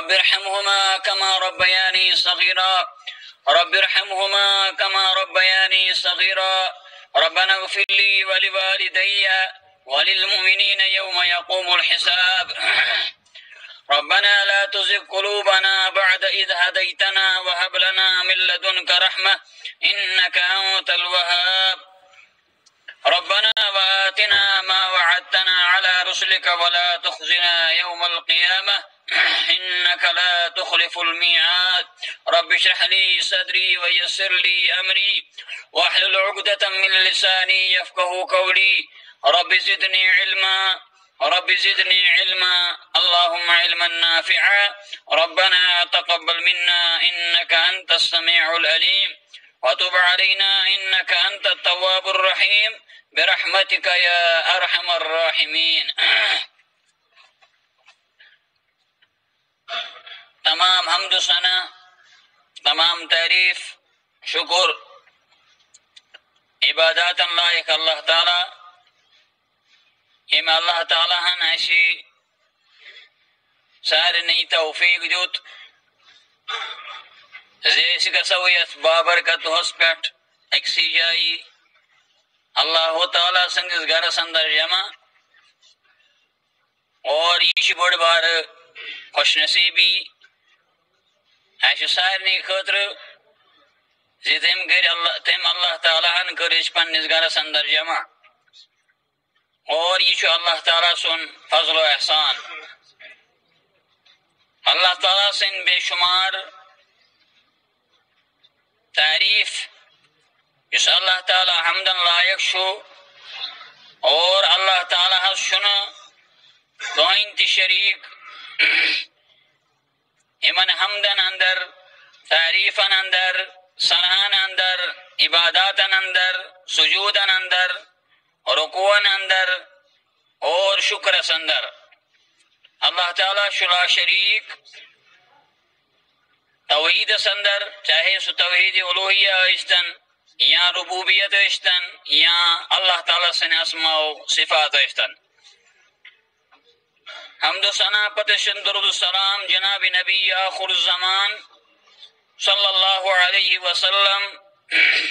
رب ارحمهما كما ربياني صغيرا رب ارحمهما كما ربياني صغيرا ربنا اغفر لي ولوالدي وللمؤمنين يوم يقوم الحساب ربنا لا تزغ قلوبنا بعد إذ هديتنا وهب لنا من لدنك رحمة إنك أنت الوهاب ربنا وآتنا ما وعدتنا على رسلك ولا تخزنا يوم القيامة إنك لا تخلف الميعاد رب اشرح لي صدري ويسر لي أمري واحلل عقدة من لساني يفقه قولي رب زدني علما رب زدني علما اللهم علما نافعا ربنا تقبل منا إنك أنت السميع العليم وتب علينا إنك أنت التواب الرحيم برحمتك يا أرحم الراحمين. تمام حمد و ثنا، تمام تعریف، شکر، عبادات لائق اللہ تعالی یم اللہ تعالی ہن اسی سارے نئی توفیق دیت زیس گسو یت بابرکت دہس پہ اکسی جائی اللہ تعالی سندس گرس اندر جمع اور یہ بڑ بار خوش نصیبی اس سارے خاطر تم اللہ تعالیٰ ہن کر پنس گرس اندر جمع اور یہ اللہ تعالیٰ سن فضل و احسان اللہ تعالیٰ سن بے شمار تعریف اس اللہ تعالیٰ حمدن لائق شو اور اللہ تعالیٰ حس شنو دوئن تی شریک امن حمدن اندر تعریفن اندر سنہن اندر عباداتن اندر سجودن اندر رکوعن اندر اور شکرس اندر اللہ تعالیٰ شلا شریک توحید اندر چاہے سو توحید الوہیہ اشتن یا ربوبیت اشتن یا اللہ تعالیٰ سن اسماء و صفات اشتن حمد و ثنا پتشن درود السلام جناب نبی آخر الزمان صلی اللہ علیہ وسلم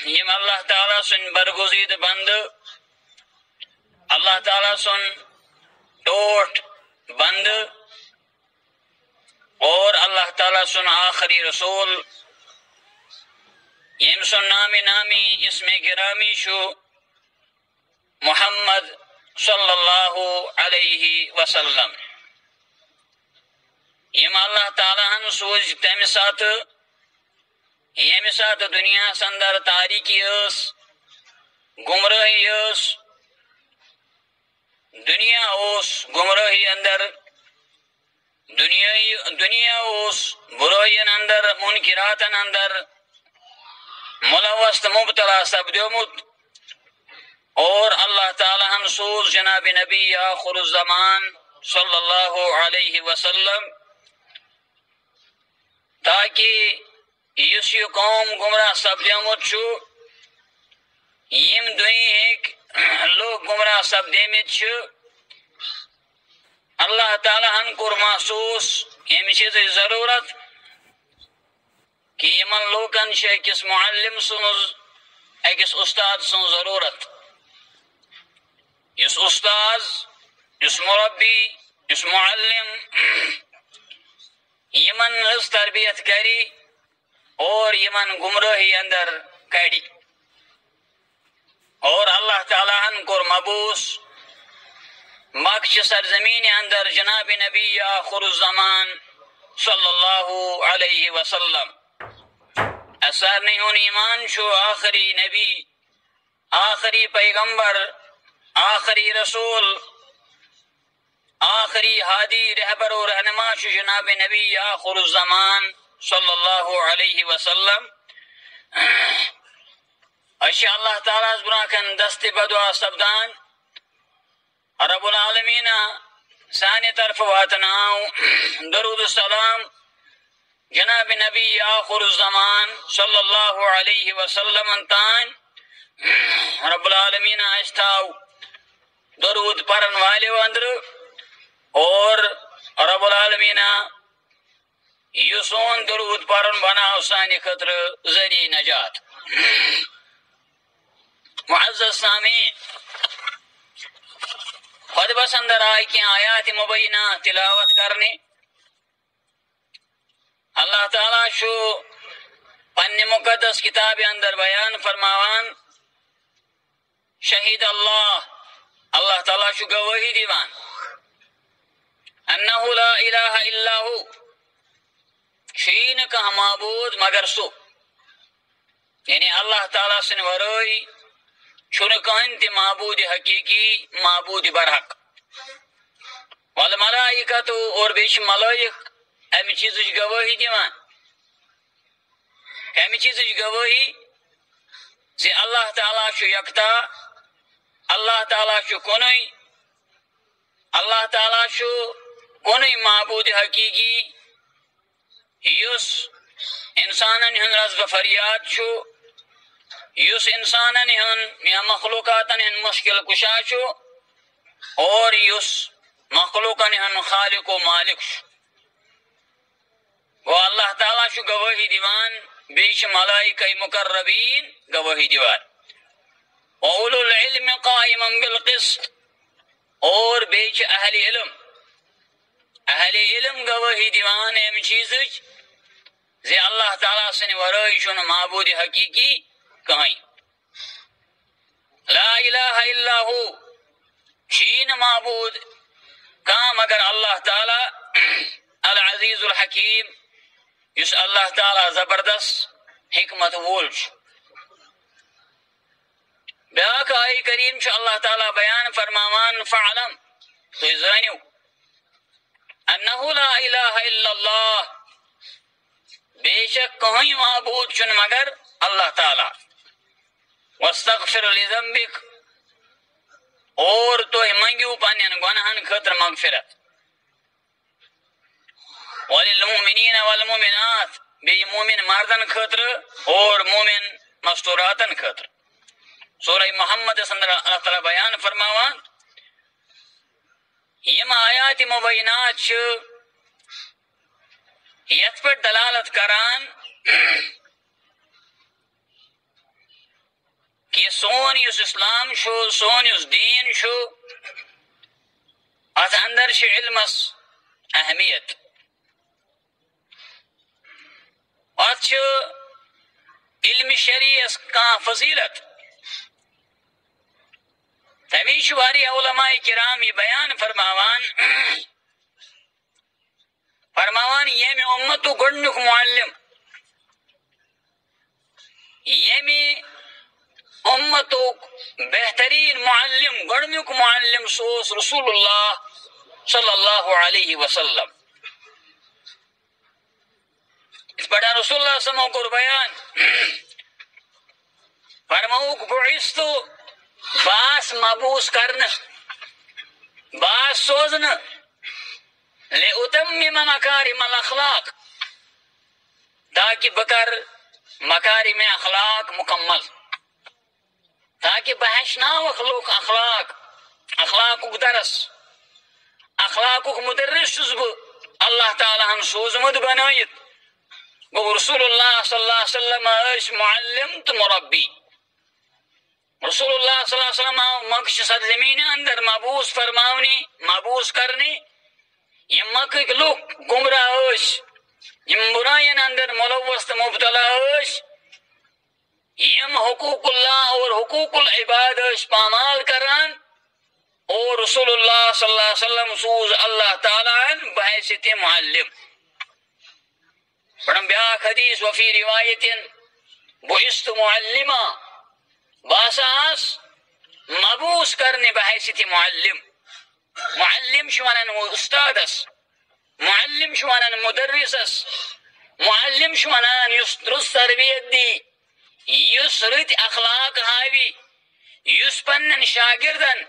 یم اللہ تعالیٰ سن برگزید بند اللہ تعالیٰ سن ٹوٹ بند اور اللہ تعالیٰ سن آخری رسول یم سن نامی اسم گرامی شو محمد صلی اللہ علیہ وسلم یم اللہ تعالیٰ ہن سوز تمہ سات یمہ سات دنیا اندر تاریکی اس گمراہی اس دنیا اس گمراہی اندر دنیا اس برائین اندر منکراتن اندر ملوث مبتلا سپدیومت اور اللہ تعالی ہم سوز جناب نبی آخر الزمان صلی اللہ علیہ وسلم تاکہ اس یہ قوم گمراہ سپدیومت چھو یم دنیا لوگ گمراہ سپدیمت چھو اللہ تعالی ہن کور محسوس یم چیز ضرورت کہ یمن لوکن چھ اکس معلم سنز اکس استاد سن ضرورت اس استاذ اس مربی اس معلم یمن اس تربیت کری اور یمن گمراہی اندر کڑی اور اللہ تعالیٰ ہن کور مبوس مکہ سرزمین اندر جناب نبی آخر الزمان صلی اللہ علیہ وسلم اثر نہیں ایمان شو آخری نبی آخری پیغمبر آخری رسول آخری ہادی رہبر و رہنما شو جناب نبی آخر الزمان صلی اللہ علیہ وسلم اشیاء اللہ تعالیٰ براکن دست بدعا سبدان رب العالمین ثانی طرف واتناو درود السلام جناب نبی آخر الزمان صلی اللہ علیہ وسلم انتان رب العالمین اشتاو درود پرن والے اندر اور رب العالمین پرن بناو سانہ خطر ذریعہ نجات. معزز سامعین، خطبس اندر آئی کی آیات مبینہ تلاوت کرنے. اللہ تعالیٰ شو پنہ مقدس کتاب اندر بیان فرماوان شہید اللہ تعالیٰ شو گواہی دیوان انہو لا الہ الا ہو، شین کا معبود مگر سو، یعنی اللہ تعالیٰ سن ورائی چھن کہن تی معبود حقیقی معبود برحق. والملائکہ اور بیش ملائک امی چیز گواہی دیوان، امی چیز گواہی زی اللہ تعالیٰ شو یکتا، اللہ تعالیٰ شو کنوی، اللہ تعالیٰ شو کنوی معبود حقیقی یس انسانن ہن رزق فریاد شو، یس انسانن ہن یا مخلوقاتن ہن مشکل کشا شو، اور یس مخلوقن ہن خالق و مالک شو. وہ اللہ تعالیٰ شو گواہی دیوان، بیش ملائکہ مقربین گواہی دیوان. اولو العلم قائما بالقسط، اور بیچ اہل علم گواہی دیوان ایم چیزج زی اللہ تعالیٰ سن ورائی شن معبود حقیقی کہیں. لا الہ الا ہو، شین معبود کہاں مگر اللہ تعالیٰ العزیز الحکیم، یس اللہ تعالیٰ زبردست حکمت وول. بیاک آئی کریم چھ اللہ تعالیٰ بیان فرماوان فعلم، تو زانیو انہو لا الہ الا اللہ، بے شک کہیں معبود چن مگر اللہ تعالیٰ. واستغفر لذنبک، اور تو منگیو پانین گناہن خطر مغفرت. وللمؤمنین والمؤمنات، بے مومن مردن خطر اور مومن مستوراتن خطر. سورہ محمد صلی اللہ تعالیٰ بیان فرماوان یم آیات مبینات یت پر دلالت کران کہ سون یس اسلام شو، سون یس دین شو، ات اندر چھ علمس اہمیت، ات چھ علم شریعس کان فضیلت. تمیش واری علماء کرامی بیان فرماوان یمی امتو گڑنک معلم، یمی امتو بہترین معلم گڑنک معلم سوس رسول اللہ صلی اللہ علیہ وسلم. اس بڑا رسول اللہ صلی اللہ علیہ وسلم کو بیان فرماؤک بعثتو، باس مبوس کرنا، باس سوزنا، لِأُتَمِّمَ مَكَارِمَ الْأَخْلَاقِ، تاکہ بکر مکارم اخلاق مکمل، تاکہ بہشناو اخلاق اخلاق درس، اخلاق مدرس شزب اللہ تعالیٰ ہم سوزمد بنائیت. وہ رسول اللہ صلی اللہ علیہ وسلم ایش معلم تو مربی. رسول اللہ صلی اللہ علیہ وسلم مکش سرزمین اندر مبوس فرماونی، مبوس کرنی، یہ مکہ لوگ گمراہ ہوش، یم برائین اندر ملوث مبتلا ہوش، یم حقوق اللہ اور حقوق العباد پامال کران، اور رسول اللہ صلی اللہ علیہ وسلم سوز اللہ تعالیٰ بحیثیت معلم. بڑھم بیاک حدیث وفی روایت بعثت معلمہ، باساس مبوس کرنے بحیثیت معلم. معلم شوانن استادس، معلم شوانن مدرسس، معلم شوانن یس درست تربیت دی، یس رت اخلاق ہاوی، یس پنن شاگردن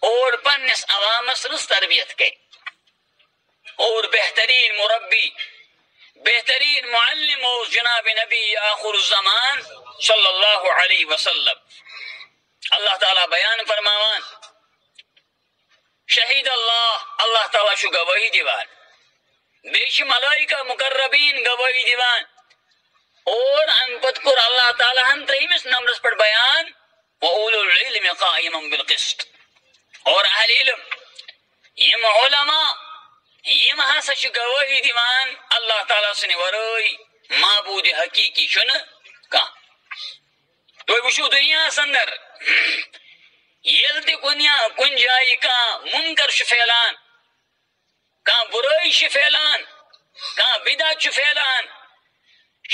اور پنس عوامس رست تربیت کی، اور بہترین مربی، بہترین معلم و جناب نبی آخر الزمان صلی اللہ علیہ وسلم. اللہ تعالیٰ بیان فرماوان شہید اللہ تعالیٰ شو گواہی دیوان، بیش ملائکہ مقربین گواہی دیوان اور ام پت کور اللہ تعالیٰ ہم تریمس نمبرس پر بیان وَأُولُو الْعِلْمِ قَائِمًا بِالْقِسْطِ اور اہل علم یم علماء یم ہسا چھ گواہی دیوان اللہ تعالیٰ سن ورٲے معبود حقیقی چھن کانٛہہ تُہۍ وٕچھِو دُنیاہس اندر ییٚلہِ تہِ کُنہِ جایہِ کانٛہہ مُنکر چھُ پھیلان کانٛہہ بُرٲیی چھِ پھیلان کانٛہہ بدعت چھُ پھیلان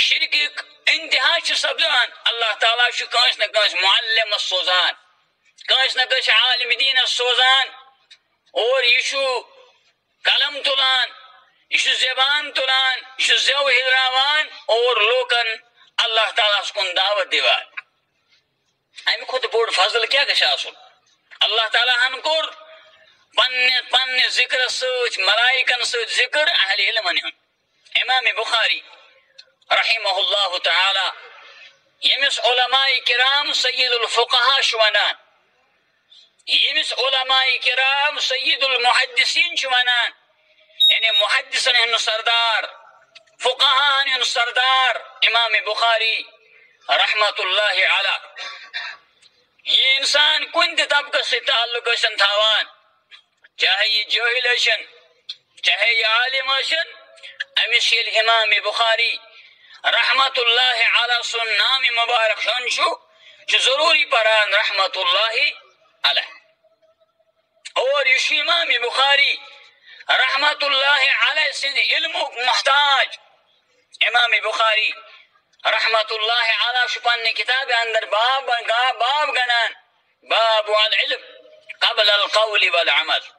شرکُک انتہا چھُ سپدان اللہ تعالیٰ چھُ کٲنٛسہِ نہ کٲنٛسہِ معلمس سوزان کٲنٛسہِ نہ کٲنٛسہِ عالم دیٖنس سوزان اور یہ چھُ قلم تُلان یہ چھُ زبان تُلان یہ چھُ زٮ۪و ہِلراوان اور لوکن اللہ تعالیٰ ہس کُن دعوت دِوان امہِ کھۄتہٕ بوٚڑ فضل کیٛاہ گژھِ آسُن اللہ تعالیٰ ہن کوٚر پننہِ ذکرس سۭتۍ ملائکن سۭتۍ ذکر اہل علمن ہُنٛد امام بخاری رحمہ اللہ تعالیٰ ییٚمِس علماء کرام سید الفقہا چھُ ونان ییٚمِس علماء کرام سید المحدثین چھُ ونان یعنی محدثن ہُنٛد سردار فقہاہن ہُنٛد سردار امام بخاری رحمت اللہ علیہ یہ انسان کُنہِ تہِ طبقس سۭتۍ تعلق ٲسِن تھاوان چاہے یہ جٲہل ٲسِن چاہے یہ عالم ٲسِن أمس ییٚلہِ امام بخاری رحمت اللہ علیہ سن نام مبارک ہن چھُ ضروری پران رحمت اللہ علیہ اور یہ امام بخاری رحمت اللہ علیہ سند علمک محتاج امام بخاری رحمت اللہ علیہ پنہ کتاب اندر باب گنان باب العلم قبل القول والعمل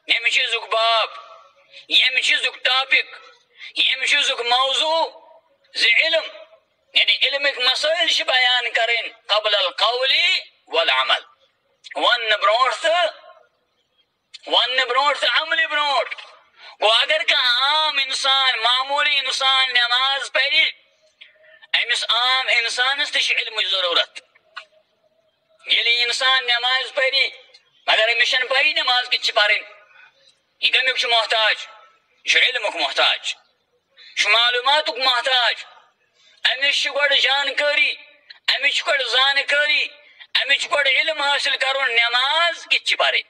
یم چیزک باب یم چیزک ٹاپک یم چیزک موضوع زِ علم یعنی علمک مسائل چھ بیان کرن قبل القول والعمل ون برونٹ تو عمل برونٹ گو اگر کانٛہہ عام انسان معمولی انسان نماز پری امس عام انسانس تہ چھ علمچ ضرورت ییٚلہِ انسان نماز پری مگر امس چھنہٕ پری نماز کِتھ چھ پرٕنۍ یہ کمیُک چھ محتاج یہ چھ علمک محتاج چھ معلوماتک محتاج امس چھ گۄڈٕ جانکٲری امس چھ گۄڈٕ زانکٲری امس چھ گۄڈٕ علم حٲصِل کرُن نماز کِتھ چھ پرٕنۍ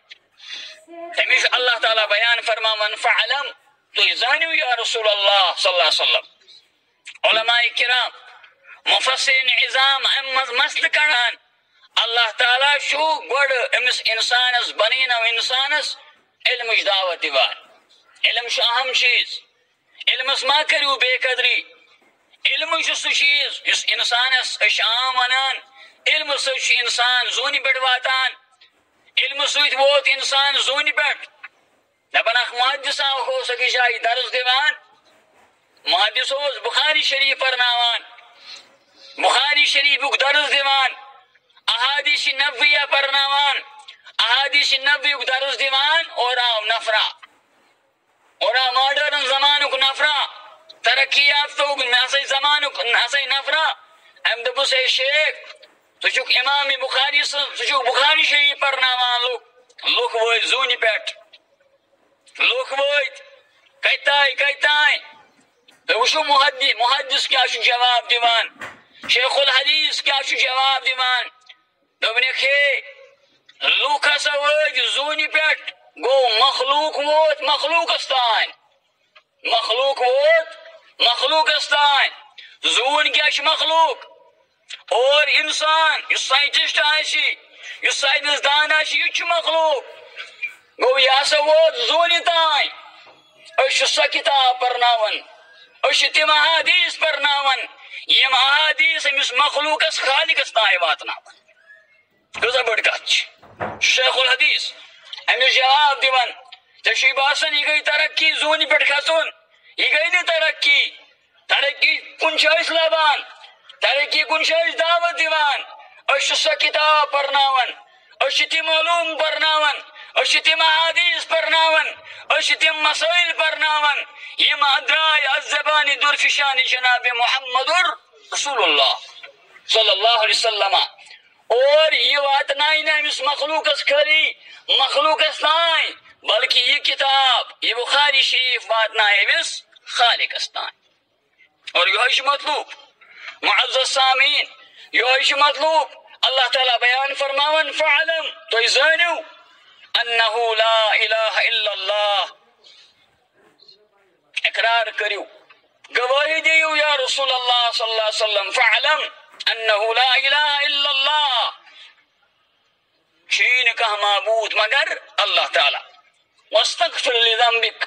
تمس چھ اللہ تعالیٰ بیان فرماوان فعلم تُہۍ زٲنِو یا رسول اللہ صلی اللہ علیہ وسلم علماء کرام مفسرین عظام ام منٛز مسلہٕ کڑان اللہ تعالیٰ چھُ گۄڈٕ أمِس انسانس بنیٖنو انسانس علمٕچ دعوت دِوان علم چھُ اہم چیٖز علمس ما کٔرِو بے قدری علم چھُ سُہ چیٖز یُس انسانس أسۍ چھِ عام ونان علمہٕ سۭتۍ چھُ انسان زوٗنہِ پٮ۪ٹھ واتان علمہٕ سۭتۍ ووت انسان زوٗنہِ پٮ۪ٹھ دپان اکھ محدث اوس أکِس جایہِ درس دِوان محدث اوس بخاری شریف پرناوان بخاری شریفُک درس دِوان احادیث نبویہ پرناوان احادیث نبویُک درس دِوان اور آو نفرا اور آو ماڈرن زمانُک نفرا ترقی یافتہُک زمانُک نفرا أمۍ دوٚپُس ہے شیخ ژٕ چھُکھ امام بخاری ژٕ چھُکھ بخاری شریف پرناوان لُکھ وٲتۍ زوٗنہِ پٮ۪ٹھ لُکھ وٲتۍ کتہِ تانۍ تُہۍ وٕچھِو محدث کیٛاہ چھُ جواب دِوان شیخ الحدیث کیٛاہ چھُ جواب دِوان دوٚپنکھ ہے لُکھ ہسا وٲتۍ زوٗنہِ پٮ۪ٹھ گوٚو مخلوق ووت مخلوقس تانۍ مخلوق ووت مخلوقس تانۍ زوٗن کیٛاہ چھُ مخلوق اور انسان یُس ساینٹسٹ آسہِ یُس ساینس دان آسہِ یہِ تہِ چھُ مخلوق گوٚو یہِ ہسا ووت زوٗنہِ تانۍ أسۍ چھِ سۄ کِتاب پرناوان أسۍ چھِ تِم احادیث پرناوان یِم احادیث أمِس مخلوقس خالقس تانۍ واتناوان کۭژاہ بٔڑ کتھ چھِ شیخ الحدیث أمِس جواب دِوان ژےٚ چھُے باسان یہِ گٔے ترقی زوٗنہِ پٮ۪ٹھ کھسُن یہِ گٔے نہٕ ترقی کُنہِ چھِ أسۍ لبان ترقی کُنہِ چھِ أسۍ دعوت دِوان أسۍ چھِ سۄ کِتاب پرناوان أسۍ چھِ تِم علوم پرناوان أسۍ چھِ تِم احادیث پرناوان أسۍ چھِ تِم مسائل پرناوان یِم درٛاے از زبانہِ درفشان جناب محمد رسول اللہ صلی اللہ علیہ وسلم اور یہ واتنائے نہٕ أمِس مخلوقس خٲلی مخلوقس تانۍ بلکہ یہ کتاب یہ بخاری شریف واتنائے خالقس تان اور یہ مطلوب معزز سامعین یہ مطلوب اللہ تعالیٰ بیان فرماون فعلم تو زانو انہو لا الہ الا اللہ اقرار کریو گواہی دیو یا رسول اللہ صلی اللہ علیہ وسلم فعلم انہو لا الہ الا اللہ شین کا معبود مگر اللہ تعالیٰ واستغفر لذنبک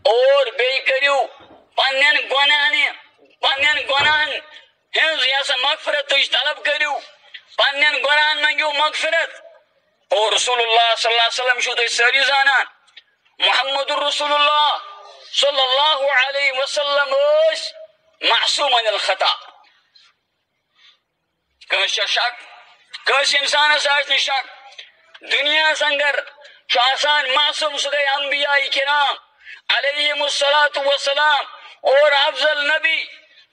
اور بے کریو پنن گناہن ہنز یا مغفرت تج طلب کریو پنن گناہن منگیو مغفرت اور رسول اللہ صلی اللہ علیہ وسلم شو تج ساری زانان محمد رسول اللہ صلی اللہ علیہ وسلم اس معصوم عن الخطا کنس شک کنس انسانس آسن شک دنیا سنگر شاسان معصوم سگے انبیاء کرام علیہم الصلاۃ والسلام اور افضل نبی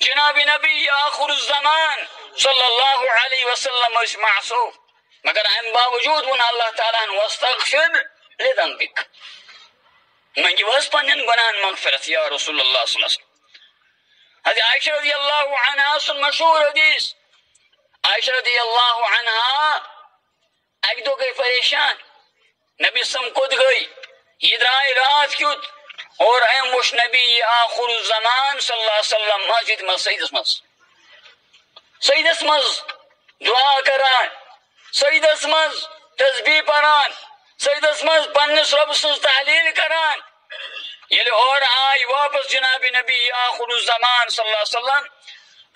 جناب نبی آخر الزمان صلی اللہ علیہ وسلم اس معصوم مگر ان باوجود ون اللہ تعالیٰ واستغفر لذنبک منگی وز پنن گناہن مغفرت یا رسول اللہ صلی اللہ علیہ وسلم حضرت عائشہ رضی اللہ عنہا سن مشہور حدیث عائشہ رضی اللہ عنہا ایک دو گئی پریشان نبی سم کد گئی یہ درائے رات کیت اور ایم وش نبی آخر الزمان صلی اللہ علیہ وسلم مسجد مز سیدس مز دعا کران سیدس مز تسبیح پران سیدس مز پنس رب سنز تحلیل کران یلی اور آئی واپس جناب نبی آخر الزمان صلی اللہ علیہ وسلم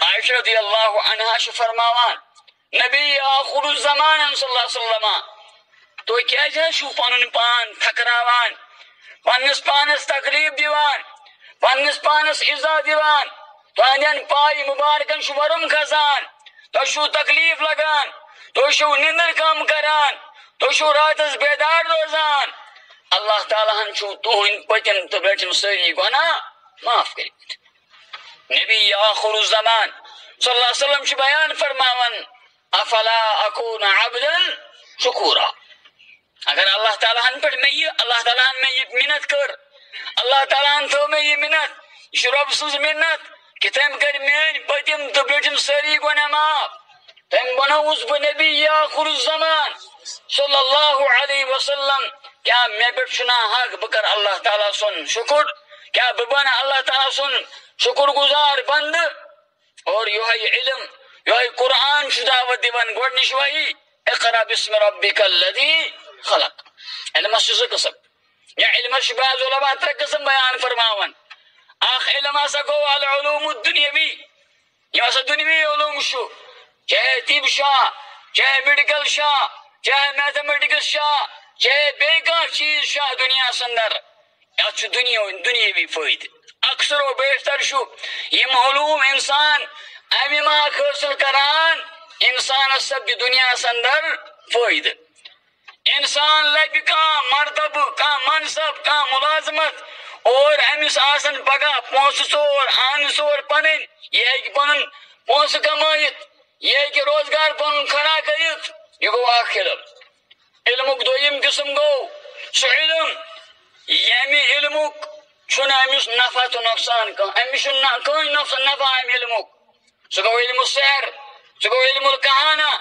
عائشہ رضی اللہ عنہا فرماوان نبی آخر الزمان صلی اللہ علیہ وسلم تو کیا جا شو پانن پان تھکراوان پانس پانس تقریب دیوان پانس پانس عزا دیوان تو اندین پائی مبارکن شو ورم کھزان تو شو تکلیف لگان تو شو نندر کام کران تو شو راتس بیدار روزان اللہ تعالیٰ ہن شو تو ان پتن تو بیٹن سری گناہ معاف کرید نبی آخر الزمان صلی اللہ علیہ وسلم شو بیان فرماون افلا اکون عبدا شکورا اگر اللہ تعالیٰ ہن پر میں یہ اللہ تعالیٰ ہن میں یہ منت کر اللہ تعالیٰ ہن تو میں یہ منت یہ رب سوز منت کہ تم کر میں پتن تو بیٹن سری گناہ معاف تم بناوز بنبی آخر الزمان صلی اللہ علیہ وسلم کیا میں بیٹ سنا حق بکر اللہ تعالیٰ سن شکر کیا ببنا اللہ تعالیٰ سن شکر گزار بند اور یہ علم یہ قرآن شداوت دیوان گوڑنش وحی اقرأ بسم ربک الذی خلق علم سے قسم یا علم بعض علماء تر قسم بیان فرماون آخ علم اسا کو العلوم الدنیاوی یہ اسا دنیاوی علوم شو چاہے طب شاہ چاہے میڈیکل شاہ چاہے میتھمیٹکس شاہ چاہے بیکار چیز شاہ دنیا سندر یا دنیاوی فائد اکثر و بیشتر شو یہ علوم انسان امی ما حاصل کران انسان سب دنیا سندر فائد انسان لگ کا مرتب کا منصب کا ملازمت اور امس آسن پگہ پونس سور آن سور پنن یہ ہے کہ پنن پونس کمائت یہ ہے کہ روزگار پن کھڑا کریت یہ گو آخر علمک دویم قسم گو سو علم یمی علمک چھنا امس نفع تو نقصان کا امس کوئی نقصان نفع ام علمک سو گو علم السحر سو گو علم الکہانہ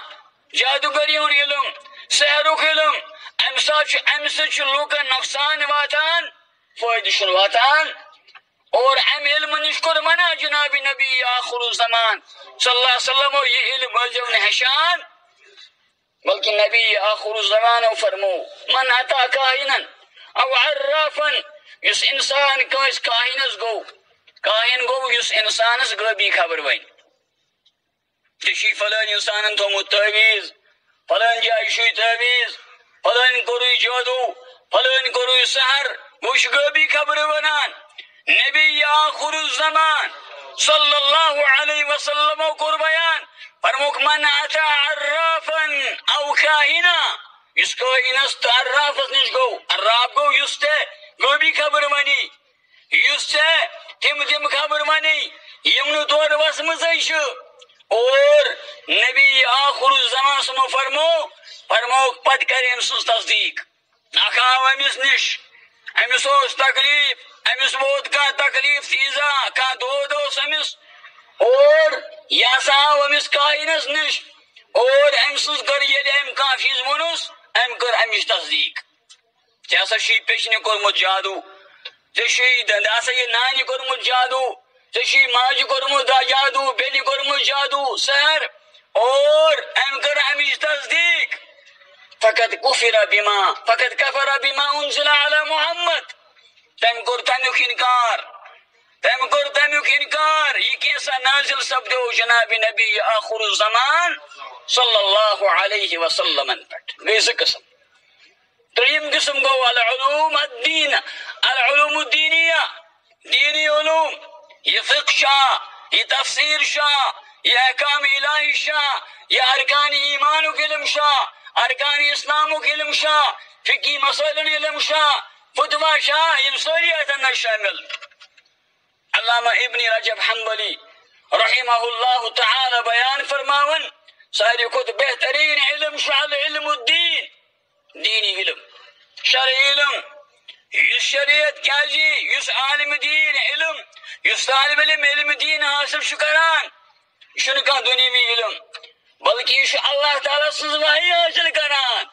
جادوگریون علم سحرک علم امس لوکن نقصان واتان فائدہ شن واتان اور ام علم نشکر منا جناب نبی آخر الزمان صلی اللہ علیہ وسلم یہ علم جو نحشان بلکہ نبی آخر الزمان فرمو من اتا کاہنا او عرافا اس انسان کس کاہنس گو کاہن گو اس انسانس غبی خبر وین تشی فلان انسان تو متعویز فلان جائے شوی تعویز فلان کروی جادو فلان کروی سحر وش غبی خبر ونان نبی آخر الزمان صلی اللہ علیہ وسلم کو بیان فرموک من اتا عرافا او کاہنا اس کو انست عرافت نش گو عراف گو یستے غبی خبر منی یستے تم خبر منی یمنو دور وسمزش اور نبی آخر الزمان سمو فرموک پت کریم سنس تصدیق نکاو امس نش امس اوس تکلیف امس ووت کان تکلیف ایزا کان دود اوس امس اور یہ ہسا آو امس کائنس نش اور ام سز کر یل ام کان چیز ونس ام کر امچ تصدیق ژے ہسا چھی پیچھنہِ کوٚرمُت جادو ژے چھی ہسا یہ نانہِ کوٚرمُت جادو ژے چھی ماجہِ کوٚرمُت جادو بیٚنہِ کوٚرمُت جادو سحر اور ام کر امچ تصدیق فقط کفر بما انزل على محمد تم کور تمیک انکار یہ کیسا نازل سپدو جناب نبی آخر الزمان صلی اللہ علیہ وسلم پٹ گئی زٕ قسم تریم قسم گو العلوم الدینیہ دینی علوم یہ فقہ شاہ یہ تفسیر شاہ یہ احکام الہی شاہ یہ ارکان ایمان و علم شاہ ارکان اسلام و علم شاہ فقی مسائل علم شاہ فتوہ شاہ یہ ساری اتنا شامل علامہ ابن رجب حنبلی رحمہ اللہ تعالی بیان فرماون ساری کھت بہترین علم شاہ علم الدین دینی علم شرعی علم یس شریعت کیا جی یس عالم دین علم یس طالب علم دین حاصل شکران یہ کھانا دنیوی علم بلکہ یہ اللہ تعالیٰ سن وحی حاصل کران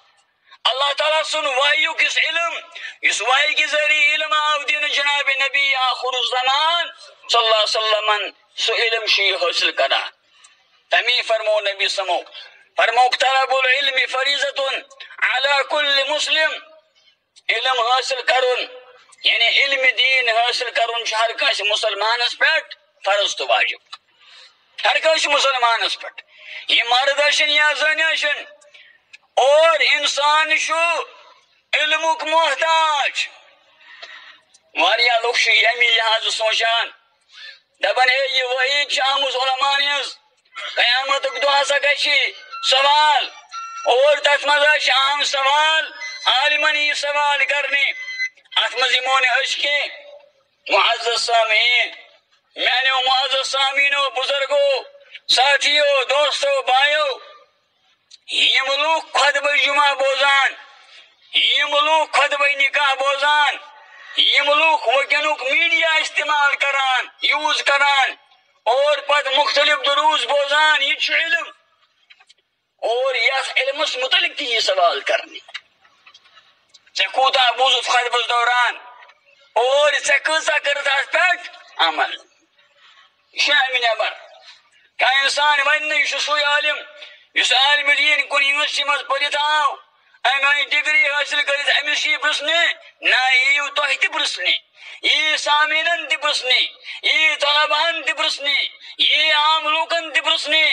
اللہ تعالیٰ سن وحی کس علم اس وحی کی ذریعہ علم آو دین جناب نبی آخر الزمان صلی اللہ علیہ وسلم سو علم شی حاصل کران تمی فرمو نبی سمو فرمو طلب العلم فریضۃ علی کل مسلم علم حاصل کرن یعنی علم دین حاصل کرن ہر کس مسلمانس پہ فرض تو واجب ہر کس مسلمانس پہ یہ مرد اشن یا زن اشن اور انسان شو علمک محتاج واریاہ لوگ یمی لحاظ سوچان دپان ہے یہ وحی آمز علماء ہز قیامتک دہ ہسا گژھِ سوال اور تتھ مز عام سوال عالمن یہ سوال کرنے ات مز یمو نہ معزز سامعین میانو معزز سامعینو بزرگو ساتھیو دوستو بھائیو یم لوگ خطبہ جمعہ بوزان یم لوگ خطبہ نکاح بوزان یم لوگ وکنک میڈیا استعمال کران یوز کران اور پت مختلف دروس بوزان یہ علم اور یس علمس متعلق تھی یہ سوال کرنے ژے کوتاہ بوزت خطبس دوران اور ژے کۭژاہ کٔرٕتھ اتھ پٮ۪ٹھ عمل یہ چھُ امہِ نٮ۪بر کانٛہہ انسان ونہِ نہٕ یہِ چھُ سُے عالم یُس عالم دین کُنہِ یونیورسٹی منٛز پٔرِتھ آو أمۍ آیہِ ڈگری حٲصِل کٔرِتھ أمِس چھِ یہِ پرٛژھنہِ نہ یِیِو تۄہہِ تہِ پرٛژھنہِ یی سامیٖنن تہِ پرٛژھنہِ یی طلباہن تہِ پرٛژھنہِ یی عام لوٗکن تہِ پرٛژھنہِ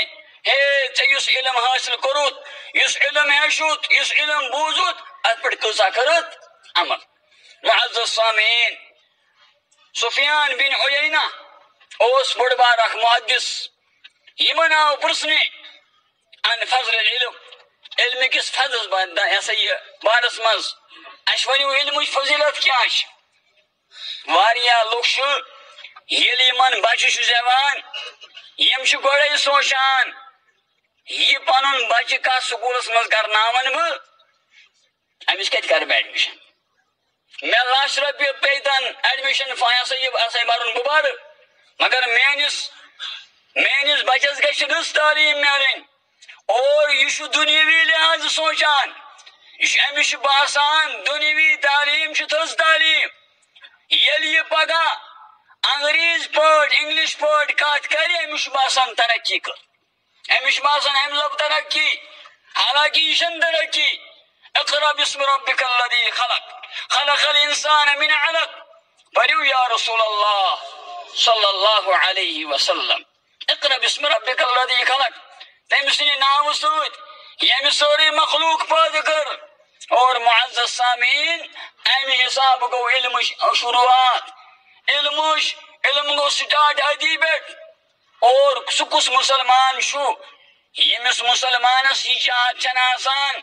ہے ژےٚ یُس علم حٲصِل کوٚرُتھ یُس علم ہیٚچھُتھ یُس علم بوٗزُتھ اتھ پٮ۪ٹھ کۭژاہ کٔرٕتھ عمل معزز سامعین سفیان بن عیینہ اوس بوٚڑ بار اکھ محدث یمن آو پرٛژھنہِ ان فضل العلم علم کس فضل ہسا یہ بارس مز اس ونو علمچ فضیلت کیا واریاہ لوگ یل یمن بچہ زیوان یم گوڑے سوچان یہ پن بچہ کت سکولس مز کرناون بہ امس کت کر بہ ایڈمشن مے لچھ رۄپیہِ پیتن ایڈمشن ہسا برن بہ بر مگر میٲنِس بچس گژھِ رٕژ تعلیٖم میلٕنۍ اور یہ دنیوی لحاظ سوچان یہ امس باسان دنیوی تعلیم تھز تعلیم یل یہ پگہ انگریز پٲٹھۍ انگلش پٲٹھۍ کت کر امس باسان ترقی کر امس باسان ام لب ترقی حالانکہ یہ چھنہٕ ترقی اقرا بسم ربک الذی خلق الانسان من علق پٔرِو یا رسول اللہ صلی اللہ علیہ وسلم اقرا بسم ربک الذی خلق تم سن ناو ست یم سوری مخلوق پید کر اور معزز سامعین ام حساب گو علم شروعات علم گو سٹارٹ ادی پہ اور سہ کس مسلمان شو یمس مسلمانس یہ چاہت چھن آسان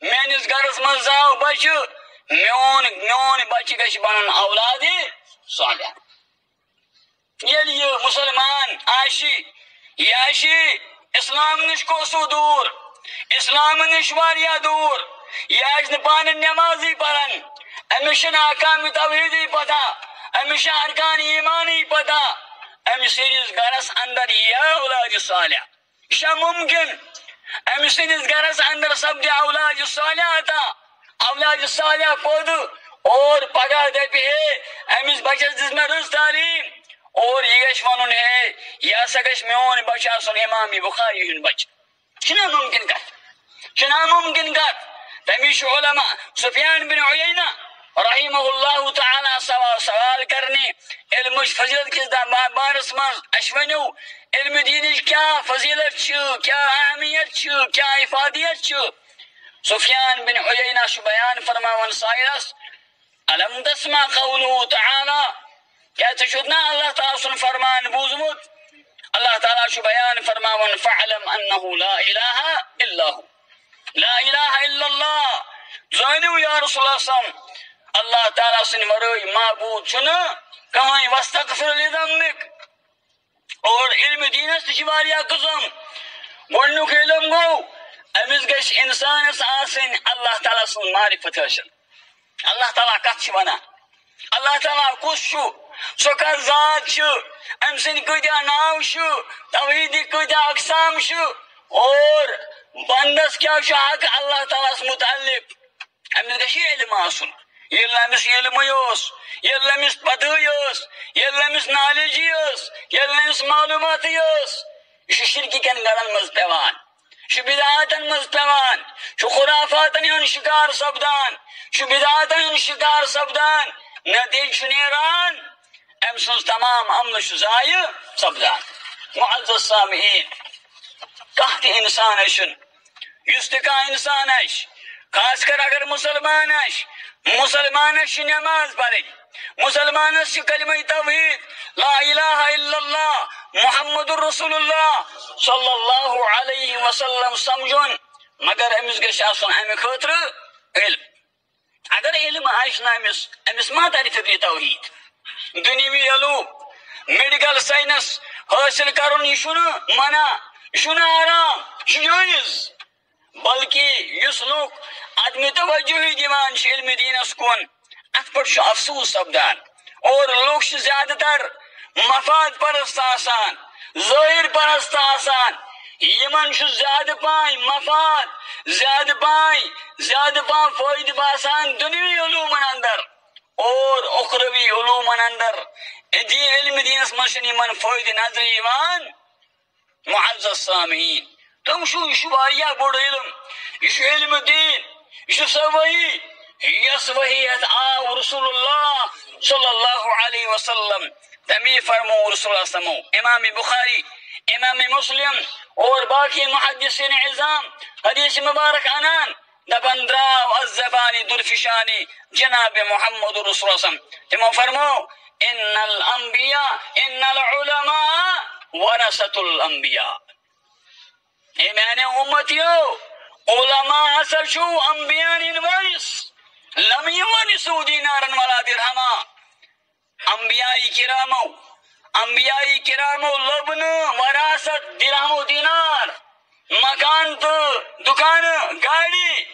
میانس گرس مز زاو بچہ میون بچہ گژھِ بنن اولاد صالح یل یہ مسلمان یہ آشی اسلام نش کوسو دور اسلام نش واریاہ دور یہ آج پان نمازی پران امس احکام توحیدی پتہ، امس ارکان ایمانی پتہ، امس سندس گرس اندر یہ اولاد صالح یہ ممکن امس سندس گرس اندر سپدِ اولاد صالح عطا، اولاد صالح پود اور پگہ دپہ ہے امس بچس دس میں رٕژ تعلیم اور یہ گژھِ ونُن ہے یہ ہسا گژھِ میون بچہ آسُن امام بخاری ہُنٛد بچہ، چھنا ممکن کتھ، چھنا ممکن کتھ۔ تمی چھُ علماء سفیان بن عیینہ رحمہ اللہ تعالیٰ سوال کرنے علم فضیلت کس بارس مز اش ونو علم دینچ کیا فضیلت چھ، کیا اہمیت چھ، کیا افادیت چھ۔ سفیان بن عیینہ چھ بیان فرماون سائلس الم تسمع قوله تعالی، کیا ژےٚ نا اللہ تعالیٰ سن فرمان بوزمت؟ اللہ تعالیٰ چھ بیان فرماون فعلم انه لا الہ الا هو، لا الہ الا اللہ، زانو یا رسول اللہ صلی اللہ علیہ وسلم اللہ تعالیٰ سن ورٲے معبود چھُنہ کٕہٕنۍ، واستغفر لذنبک۔ اور علم دینس تہ چھ واریاہ قسم۔ گۄڈنیُک علم گوٚو أمس گژھِ انسانس آسٕنۍ اللہ تعالیٰ سٕنٛز معرفت حٲصِل، اللہ تعالیٰ کتھ چھُ ونان، اللہ تعالیٰ کُس چھُ، سۄ کتھ ذات چھِ، أمۍ سٕنٛدۍ کۭتیاہ ناو چھِ، توحیدی کۭتیاہ اقسام چھِ، اور بندس کیٛاہ چھُ حق اللہ تعالیٰ ہس متعلق، أمس گژھِ یہِ علم آسُن۔ ییٚلہِ نہٕ أمس علمٕے اوس، ییٚلہِ نہٕ أمس پتہٕے ٲس، ییٚلہِ نہٕ أمس نالیجی ٲس، ییٚلہِ نہٕ أمس معلوٗماتٕے ٲس، یہِ چھُ شرکہِ کٮ۪ن گرن منٛز پیوان، یہِ چھُ بدعاتن منٛز پیوان، یہِ چھُ خرافاتن ہُنٛد شکار سپدان، یہِ چھُ بدعاتن ہُنٛد شکار سپدان، نتیجہ چھُ نیران أمۍ سٕنٛز تمام عملہٕ چھُ ضایع سپدان۔ معزز سامعین، کانٛہہ تہِ اِنسان ٲسِن، یُس تہِ کانٛہہ اِنسان آسہِ، خاص کر اگر مسلمان آسہِ، مسلمانس چھِ نماز پرٕنۍ، مسلمانس چھِ کلمہ توحید لا الہ الا اللہ محمد رسول اللہ صلی اللہ علیہ وسلم سمجھن، مگر أمس گژھِ آسُن امہِ خٲطرٕ علم۔ اگر علم آسہِ نہٕ أمس ما ترِ فکرِ توحید۔ دنیوی علوم میڈیکل سائنس حٲصِل کرُن یہِ چھُنہٕ منع، یہِ چھُنہٕ حرام، یہِ چھُ جٲیز، بلکہ یُس لوٗکھ عدم توجہی دِوان چھِ علم دینس کُن اتھ پٮ۪ٹھ چھُ افسوس سپدان، اور لوٗکھ چھِ زیادٕ تر مفاد پرست آسان، ظٲہر پرست آسان، یمن چھُ زیادٕ پاے مفاد، زیادٕ پاے فٲیدٕ باسان دنیوی علومن اندر اور اخروی علومن اندر، علم دینس منٛز چھُنہٕ یمن فٲیدٕ نظرِ یِوان۔ معزز سامعین، تِم چھُ یہِ چھُ واریاہ بوٚڑ علم، یہِ چھُ علم دین، یہِ چھُ سۄ وحی یس وحی یتھ آو رسول اللہ صلی اللہ علیہ وسلم، تمی فرمو رسول اللہ صلی اللہ علیہ وسلم، امام بخاری، امام مسلم اور باقی محدثین عظام حدیث مبارک انان دپن دراو از زبانی درفشانی جناب محمد رسول اللہ صلی اللہ علیہ وسلم، تمو فرمو ان الانبیاء ان العلماء ورثۃ الانبیاء، اے میانے امتیو علماء ہسا چھو انبیاء ہٕنٛدۍ وارث، لم یورثوا دینارا ولا درہما، انبیاء کرامو لوب نہٕ وراثت درہم و دینار، مکان تہٕ دکانہٕ گاڑی،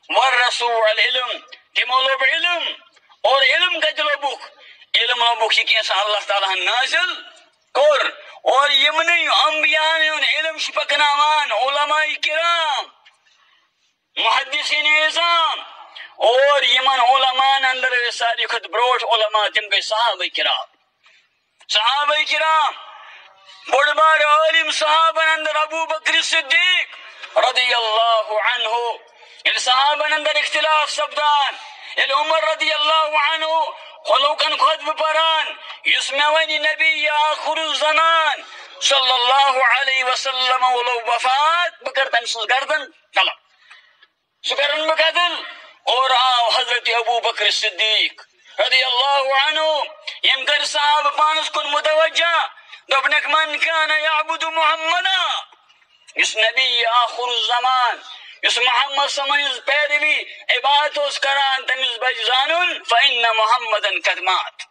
ورثوا العلم، تمو لوب علم، اور علم کتہِ لوبُکھ؟ علم لوبُکھ یہِ کینٛژھا اللہ تعالیٰ ہن نازل کوٚر، اور یمنٕے انبیاء ہُنٛد علم چھُ پکناوان علماء کرام، محدثین اعظام، اور یمن علماء اندر ساروی کھۄتہٕ برٛونٛٹھ علماء تِم گٔے صحابہ کرام، بوٚڑ بارٕ عٲلم صحابن اندر ابو بکر صدیق رضی اللہ عنہ، ییٚلہِ صحابن اندر اختلاف سپدان، ییٚلہِ عمر رضی اللہ عنہ لوٗکن خطبہٕ پران، یُس مےٚ وَنہِ نبی آخر الزمان صلی اللہ علیہ وسلم لوگ وفات، بہٕ کَرٕ تٔمۍ سٕنٛز گردن قلم، سُہ کرن بہٕ قتل، اور آو حضرت ابو بکر صدیق رضی اللہ عنہ، یم کر صحابہ پانس کن متوجہ، دوپنک من کان یعبد محمدا، یس نبی آخر الزمان، یس محمد صلی اللہ علیہ وسلم پیروی عبادت اوس کران، تمس بچ زانن فإن محمدن قد مات۔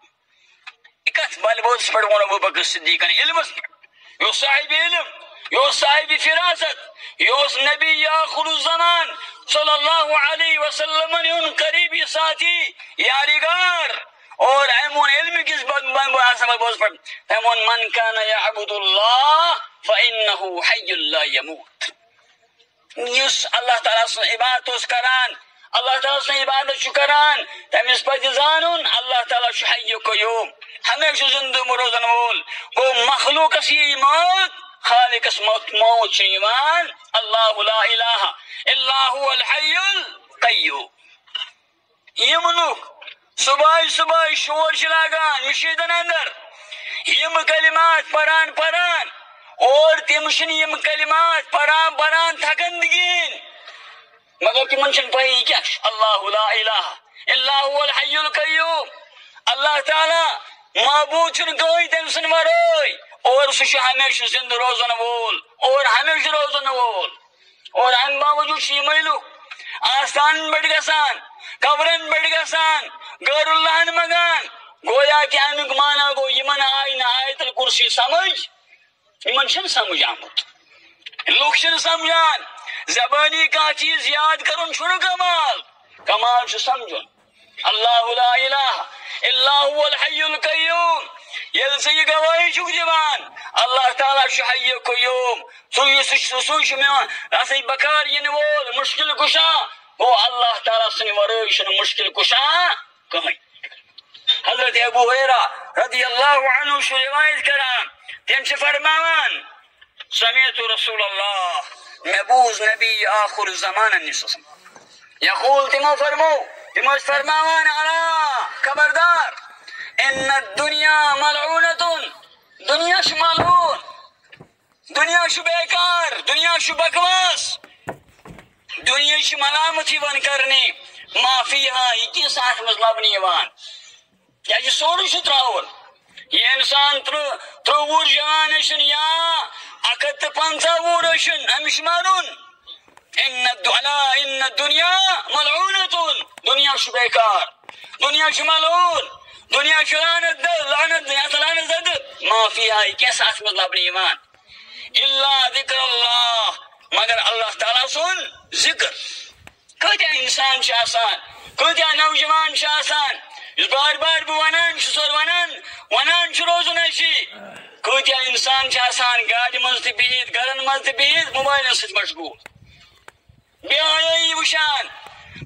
کتھ بل بوتس پٮ۪ٹھ ووٚن ابو بکر صدیقن علمس پٮ۪ٹھ، یہِ اوس صاحب علم، یہ صاحب فراست، یہ نبی آخر الزمان صلی اللہ علیہ وسلم ان قریبی ساتھی یاریگار اور ایمون علم کس ایمون من کان یعبد اللہ فإنہ حی لا یموت. یس اللہ تعالیٰ سن عبادت اس کران، اللہ تعالیٰ سن عبادت چھ کران، تمس پہ زانن اللہ تعالیٰ چھ حی قیوم، ہمیشہ زندہ روزن وول. گو مخلوقس یہ موت، خالقس موت چھ یوان. اللہ لا الہ الا هو الحی القیوم. یم لوگ صبح صبح شور چلاگان مشیدن اندر یم کلمات پران اور تم یم کلمات پران تھکندگین، مگر تمن چھن پائی کیا اللہ لا الہ الا هو الحی القیوم. اللہ تعالی معبود چھن کوئی تم سن ورائی اور سہ ہمیشہ زندہ روزن وول اور ہمیشہ روزن وول. اور ام باوجود یہ لوگ آستان بڑھ گسان، قبرن بڑھ گسان، غیر اللہ مگان. گویا کہ امیک مانا گو یمن آئی نا آیت الکرسی سمجھ، یمن چھن سمجھ آمت. لوگ چھن سمجھان زبانی کا چیز یاد کرن چھن کمال چھ سمجھن. اللہ لا الہ الا هو الحی القیوم. یل سے یہ گواہی چھک دیوان اللہ تعالیٰ چھ حی قیوم، سوش میں بکار ین وول مشکل کشا گو اللہ تعالیٰ سن ورائے چھن مشکل کشا کہیں. حضرت ابو ہریرہ رضی اللہ عنہ چھ روایت کران، تم چھ فرماوان سمعت رسول اللہ، میں بوز نبی آخر زمان نسسم یقول تمو فرماوان علا خبردار ان الدنیا ملعونتن، دنیا چھ ملعون، دنیا چھ بیکار، دنیا چھ بکواس، دنیا چھ ملامتی ون کرنی ما فیہا یہ کس آٹھ مز لبنی یوان کیا جی سورو چھ تراؤن. یہ انسان ترو وور جوان اشن یا 150 وور اشن امش مارون. ان الدنیا ملعونتن، دنیا چھ بیکار، دنیا چھ ملعون، دنیا چھ لعنت زد ما فیہا یہ کس آٹھ مز لبنی یوان الا ذکر اللہ، مگر اللہ تعالیٰ سن ذکر. کتیا انسان چھ آسان، کتیا نوجوان چھ آسان اس بار بار بہ ونان سور ونان چھ روزن اسی. کتیا انسان چھ آسان گاڑی مز تہ بہت، گرن مز تہ بہت موبائل ست مشغول، بے حیائی وشان،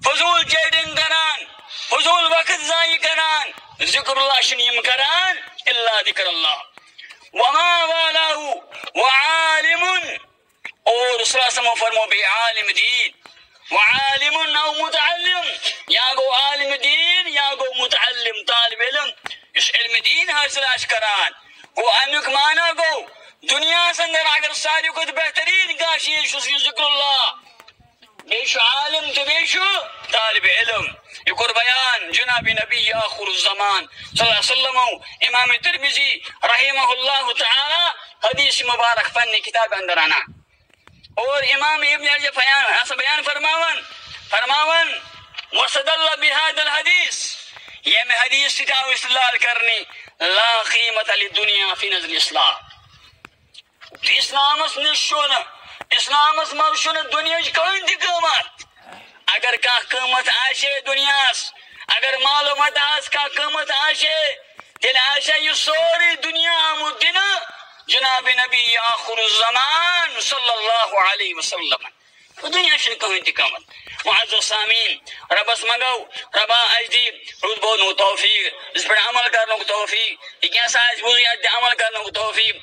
فضول چیٹنگ کران، فضول وقت ضائع کران. ذکر اللہ چھ یم کران الا ذکر اللہ. وما والاه وعالم، اور رسول اللہ صلی اللہ علیہ وسلم فرمو بے عالم دین، وعالم او متعلم، یا گو عالم دین یا گو متعلم طالب علم اس علم دین حاصل آش کران. گو امیک مانا گو دنیا سندر اگر ساری کو بہترین کاشی ذکر اللہ، بیشو عالم تو بیشو طالب علم. یہ کور بیان جناب نبی آخر الزمان صلی اللہ علیہ وسلم. امام ترمذی رحمہ اللہ تعالی حدیث مبارک فن کتاب اندر آنا، اور امام ابن عجب بیان فرماون وصدل بهذا الحدیث، یہ میں حدیث سٹاو استدلال کرنی لا قیمت للدنیا فی نظر اسلام. اسلامس نشون، اسلامس مرشون دنیا کوئی تہ قیمت. اگر کا قیمت آشے دنیاس، اگر معلومات آس کا قیمت آشے تیل آشے یہ سوری دنیا آمود دینا جناب نبی آخر الزمان صلی اللہ علیہ وسلم. دنیا شن کوئی تہ قیمت. معزز سامین ربس مگو ربا اجدی رود بودن توفیق، اس پر عمل کرنے کو توفیق، یہ کیا سائز بوزی عمل کرنے کو توفیق.